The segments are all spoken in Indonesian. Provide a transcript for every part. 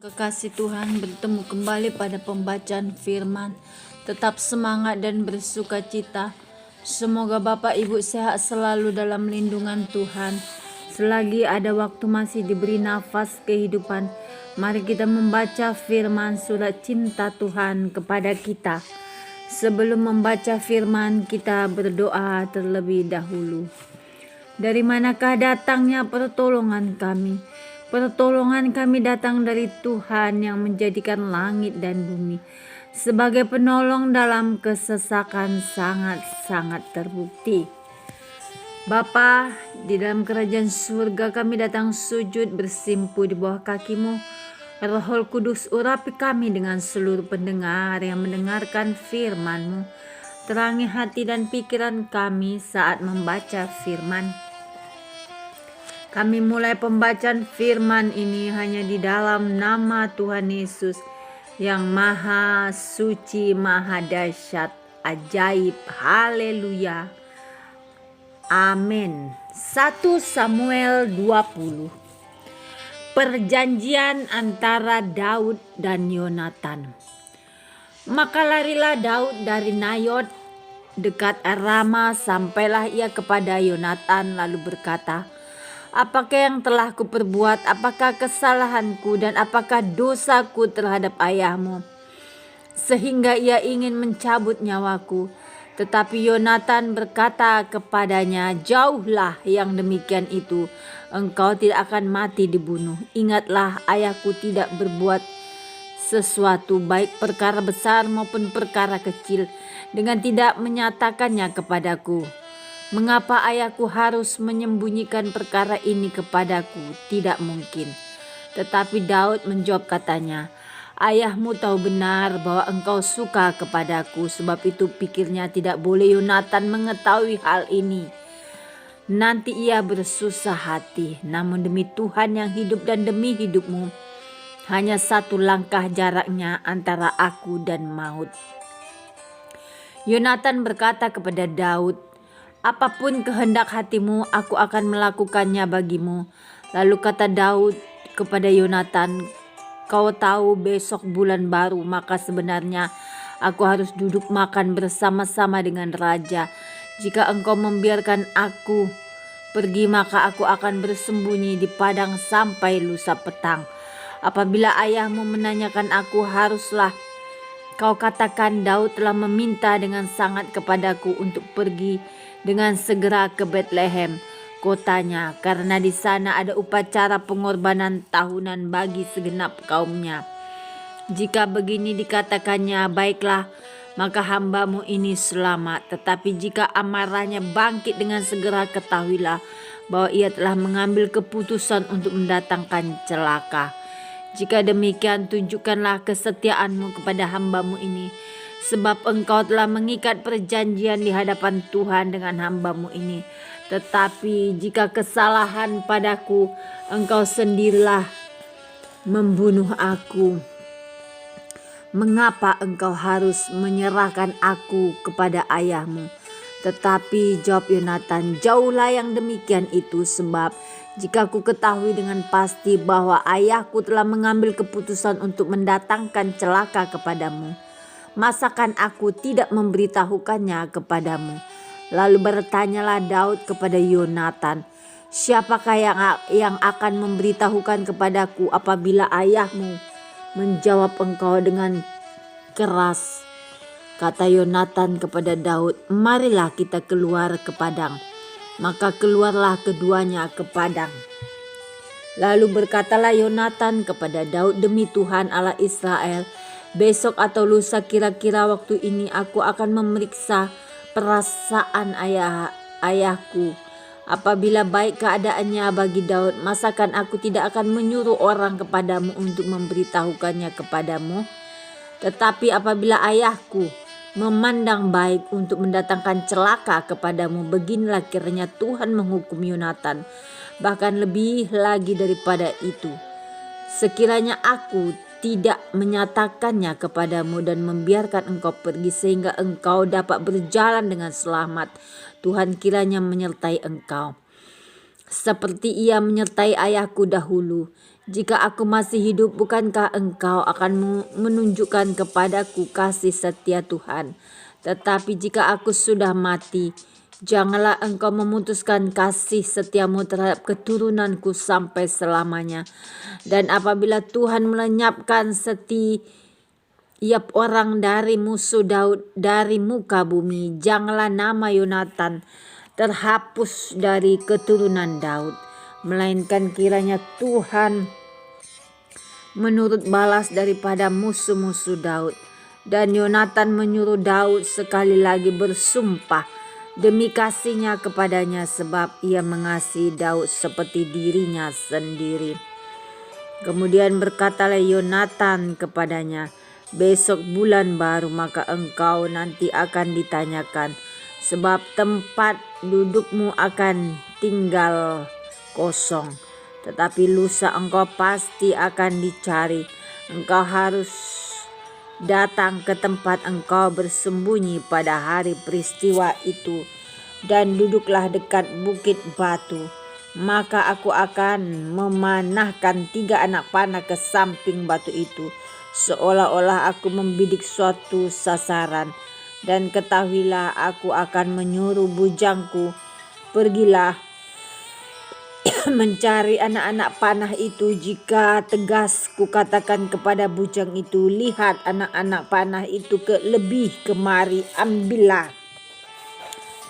Kekasih Tuhan, bertemu kembali pada pembacaan firman. Tetap semangat dan bersuka cita. Semoga Bapak Ibu sehat selalu dalam lindungan Tuhan. Selagi ada waktu masih diberi nafas kehidupan, mari kita membaca firman surat cinta Tuhan kepada kita. Sebelum membaca firman, kita berdoa terlebih dahulu. Dari manakah datangnya pertolongan kami? Pertolongan kami datang dari Tuhan yang menjadikan langit dan bumi. Sebagai penolong dalam kesesakan sangat-sangat terbukti. Bapa, di dalam kerajaan surga kami datang sujud bersimpu di bawah kaki-Mu. Roh Kudus, urapi kami dengan seluruh pendengar yang mendengarkan firman-Mu. Terangi hati dan pikiran kami saat membaca firman. Kami mulai pembacaan firman ini hanya di dalam nama Tuhan Yesus yang maha suci, maha dahsyat, ajaib. Haleluya. Amin. 1 Samuel 20. Perjanjian antara Daud dan Yonatan. Maka larilah Daud dari Nayot dekat Rama, sampailah ia kepada Yonatan lalu berkata, "Apakah yang telah kuperbuat? Apakah kesalahanku dan apakah dosaku terhadap ayahmu, sehingga ia ingin mencabut nyawaku?" Tetapi Yonatan berkata kepadanya, "Jauhlah yang demikian itu, engkau tidak akan mati dibunuh. Ingatlah, ayahku tidak berbuat sesuatu, baik perkara besar maupun perkara kecil, dengan tidak menyatakannya kepadaku. Mengapa ayahku harus menyembunyikan perkara ini kepadaku? Tidak mungkin." Tetapi Daud menjawab katanya, "Ayahmu tahu benar bahwa engkau suka kepadaku, sebab itu pikirnya tidak boleh Yonatan mengetahui hal ini. Nanti ia bersusah hati. Namun demi Tuhan yang hidup dan demi hidupmu, hanya satu langkah jaraknya antara aku dan maut." Yonatan berkata kepada Daud, "Apapun kehendak hatimu, aku akan melakukannya bagimu." Lalu kata Daud kepada Yonatan, "Kau tahu besok bulan baru, maka sebenarnya aku harus duduk makan bersama-sama dengan raja. Jika engkau membiarkan aku pergi, maka aku akan bersembunyi di padang sampai lusa petang. Apabila ayahmu menanyakan aku, haruslah kau katakan, Daud telah meminta dengan sangat kepadaku untuk pergi dengan segera ke Betlehem, kotanya, karena di sana ada upacara pengorbanan tahunan bagi segenap kaumnya. Jika begini dikatakannya, baiklah, maka hambamu ini selamat. Tetapi jika amarahnya bangkit dengan segera, ketahuilah bahwa ia telah mengambil keputusan untuk mendatangkan celaka. Jika demikian, tunjukkanlah kesetiaanmu kepada hambamu ini, sebab engkau telah mengikat perjanjian di hadapan Tuhan dengan hambamu ini. Tetapi jika kesalahan padaku, engkau sendirilah membunuh aku. Mengapa engkau harus menyerahkan aku kepada ayahmu?" Tetapi jawab Yonatan, "Jauhlah yang demikian itu, sebab jika ku ketahui dengan pasti bahwa ayahku telah mengambil keputusan untuk mendatangkan celaka kepadamu, masakan aku tidak memberitahukannya kepadamu?" Lalu bertanyalah Daud kepada Yonatan, "Siapakah yang akan memberitahukan kepadaku apabila ayahmu menjawab engkau dengan keras?" Kata Yonatan kepada Daud, "Marilah kita keluar ke padang." Maka keluarlah keduanya ke padang. Lalu berkatalah Yonatan kepada Daud, "Demi Tuhan Allah Israel, besok atau lusa kira-kira waktu ini aku akan memeriksa perasaan ayahku. Apabila baik keadaannya bagi Daud, masakan aku tidak akan menyuruh orang kepadamu untuk memberitahukannya kepadamu? Tetapi apabila ayahku memandang baik untuk mendatangkan celaka kepadamu, beginilah kiranya Tuhan menghukum Yonatan, bahkan lebih lagi daripada itu. Sekiranya aku tidak menyatakannya kepadamu dan membiarkan engkau pergi sehingga engkau dapat berjalan dengan selamat, Tuhan kiranya menyertai engkau. seperti ia menyertai ayahku dahulu. Jika aku masih hidup, bukankah engkau akan menunjukkan kepadaku kasih setia Tuhan? Tetapi jika aku sudah mati, janganlah engkau memutuskan kasih setiamu terhadap keturunanku sampai selamanya. Dan apabila Tuhan melenyapkan setiap orang dari musuh Daud dari muka bumi, janganlah nama Yonatan terhapus dari keturunan Daud, melainkan kiranya Tuhan menurut balas daripada musuh-musuh Daud. Dan Yonatan menyuruh Daud sekali lagi bersumpah demi kasihnya kepadanya, sebab ia mengasihi Daud seperti dirinya sendiri. Kemudian berkatalah Yonatan kepadanya, besok bulan baru, maka engkau nanti akan ditanyakan, sebab tempat dudukmu akan tinggal kosong. Tetapi lusa engkau pasti akan dicari. Engkau harus datang ke tempat engkau bersembunyi pada hari peristiwa itu, dan duduklah dekat bukit batu. Maka aku akan memanahkan 3 anak panah ke samping batu itu, seolah-olah aku membidik suatu sasaran. Dan ketahuilah, aku akan menyuruh bujangku, pergilah mencari anak-anak panah itu. Jika tegas kukatakan kepada bujang itu, lihat anak-anak panah itu lebih kemari, ambillah.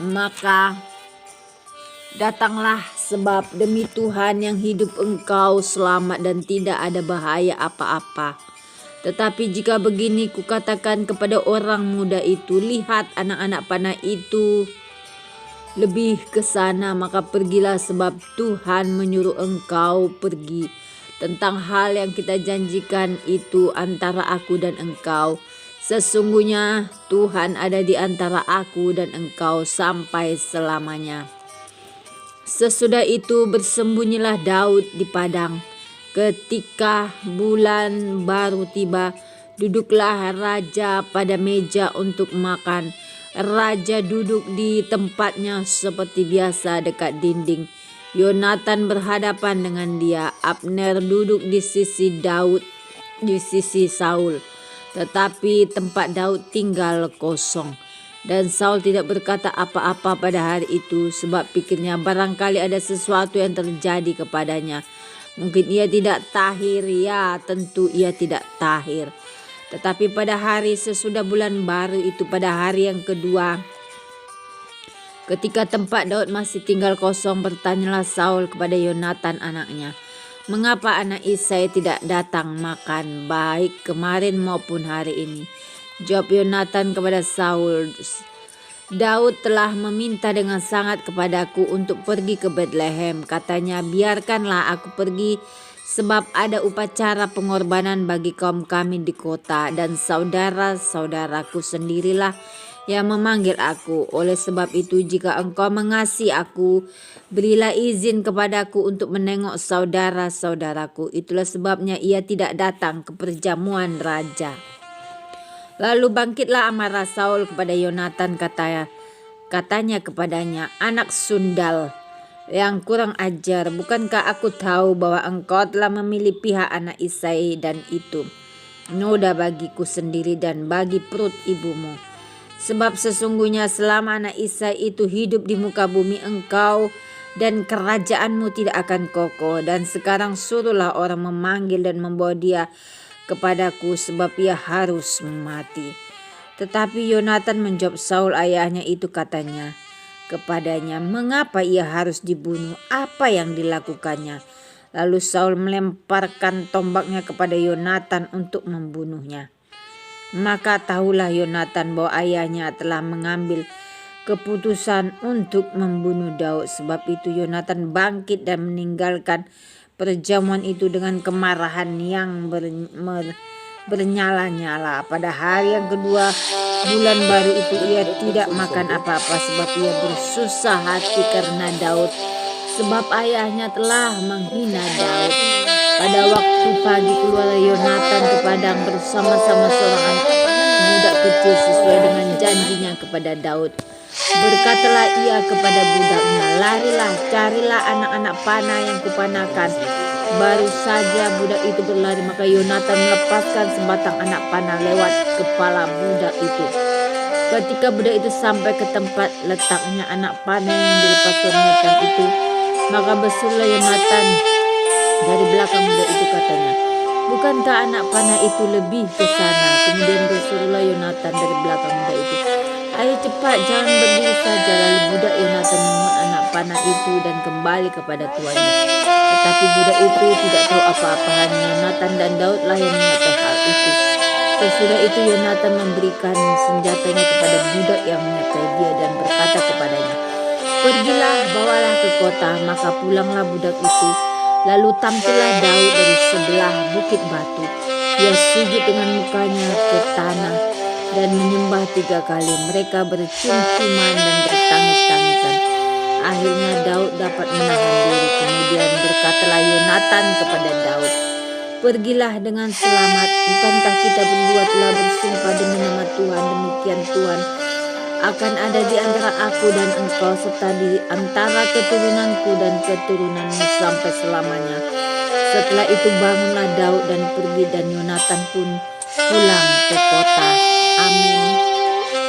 Maka datanglah, sebab demi Tuhan yang hidup engkau selamat dan tidak ada bahaya apa-apa. Tetapi jika begini kukatakan kepada orang muda itu, lihat anak-anak panah itu lebih ke sana, maka pergilah, sebab Tuhan menyuruh engkau pergi. Tentang hal yang kita janjikan itu antara aku dan engkau, sesungguhnya Tuhan ada di antara aku dan engkau sampai selamanya. Sesudah itu bersembunyilah Daud di padang. Ketika bulan baru tiba, duduklah raja pada meja untuk makan. Raja duduk di tempatnya seperti biasa dekat dinding. Yonatan berhadapan dengan dia. Abner duduk di sisi Daud, di sisi Saul. Tetapi tempat Daud tinggal kosong. Dan Saul tidak berkata apa-apa pada hari itu, sebab pikirnya barangkali ada sesuatu yang terjadi kepadanya. Mungkin ia tidak tahir, ya tentu ia tidak tahir. Tetapi pada hari sesudah bulan baru itu, pada hari yang kedua, ketika tempat Daud masih tinggal kosong, bertanyalah Saul kepada Yonatan anaknya, mengapa anak Isai tidak datang makan, baik kemarin maupun hari ini? Jawab Yonatan kepada Saul, Daud telah meminta dengan sangat kepadaku untuk pergi ke Betlehem. Katanya, biarkanlah aku pergi, sebab ada upacara pengorbanan bagi kaum kami di kota, dan saudara-saudaraku sendirilah yang memanggil aku. Oleh sebab itu, jika engkau mengasihi aku, berilah izin kepadaku untuk menengok saudara-saudaraku. Itulah sebabnya ia tidak datang ke perjamuan raja. Lalu bangkitlah amarah Saul kepada Yonatan, katanya kepadanya, anak sundal yang kurang ajar, bukankah aku tahu bahwa engkau telah memilih pihak anak Isai, dan itu noda bagiku sendiri dan bagi perut ibumu. Sebab sesungguhnya selama anak Isai itu hidup di muka bumi, engkau dan kerajaanmu tidak akan kokoh. Dan sekarang suruhlah orang memanggil dan membawa dia kepadaku, sebab ia harus mati. Tetapi Yonatan menjawab Saul ayahnya itu, katanya kepadanya, mengapa ia harus dibunuh? Apa yang dilakukannya? Lalu Saul melemparkan tombaknya kepada Yonatan untuk membunuhnya. Maka tahulah Yonatan bahwa ayahnya telah mengambil keputusan untuk membunuh Daud. Sebab itu Yonatan bangkit dan meninggalkan perjamuan itu dengan kemarahan yang bernyala-nyala. Pada hari yang kedua bulan baru itu ia tidak makan apa-apa, sebab ia bersusah hati karena Daud, sebab ayahnya telah menghina Daud. Pada waktu pagi keluar Yonatan ke padang bersama-sama seorang anak muda kecil sesuai dengan janjinya kepada Daud. Berkatalah ia kepada budaknya, larilah, carilah anak-anak panah yang kupanakan. Baru saja budak itu berlari, maka Yonatan melepaskan sebatang anak panah lewat kepala budak itu. Ketika budak itu sampai ke tempat letaknya anak panah yang dilepaskan Yonatan itu, maka berserulah Yonatan dari belakang budak itu, katanya, bukankah anak panah itu lebih ke sana? Kemudian berserulah Yonatan dari belakang budak itu, ayo cepat, jangan berdiri saja. Lalu budak Yonatan memohon anak panah itu dan kembali kepada tuannya. Tetapi budak itu tidak tahu apa-apa, hanya Yonatan dan Daudlah yang mengetahui hal itu. Sesudah itu Yonatan memberikan senjatanya kepada budak yang menyertai dia dan berkata kepadanya, pergilah, bawalah ke kota. Maka pulanglah budak itu. Lalu tampillah Daud dari sebelah bukit batu. Ia sujud dengan mukanya ke tanah dan menyembah 3 kali. Mereka bercium-ciuman dan bertangis-tangisan. Akhirnya Daud dapat menahan diri. Kemudian berkatalah Yonatan kepada Daud, pergilah dengan selamat. Bukankah kita berdua telah bersumpah demi nama Tuhan, demikian Tuhan akan ada di antara aku dan engkau, serta di antara keturunanku dan keturunanmu sampai selamanya. Setelah itu bangunlah Daud dan pergi, dan Yonatan pun pulang ke kota. Amin.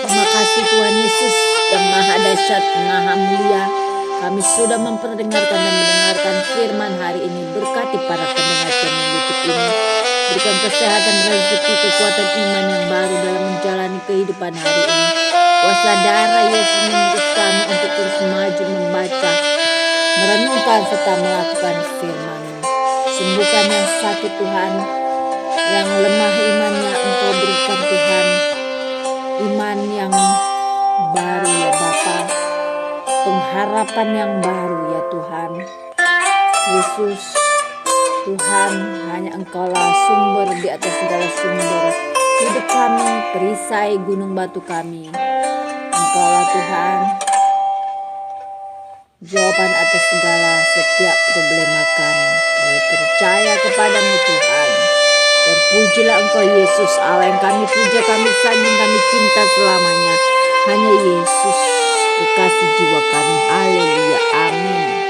Terima kasih Tuhan Yesus yang maha dahsyat, maha mulia. Kami sudah memperdengarkan dan mendengarkan firman hari ini. Berkati para pendengar channel YouTube ini. Berikan kesehatan, rezeki, kekuatan iman yang baru dalam menjalani kehidupan hari ini. Kuasa darah Yesus mengutus kami untuk terus maju membaca, merenungkan serta melakukan firman-Mu. Sembuhkan yang sakit Tuhan, yang lemah imannya Engkau berikan Tuhan. Iman yang baru ya Bapa, pengharapan yang baru ya Tuhan. Yesus, Tuhan, hanya Engkaulah sumber di atas segala sumber hidup kami, perisai gunung batu kami. Engkaulah Tuhan, jawaban atas segala setiap problema kami. Kami percaya kepadamu Tuhan. Terpujilah Engkau Yesus, Allah yang kami puja, kami sanjung, kami cinta selamanya. Hanya Yesus, kekasih jiwa kami. Haleluya, amin.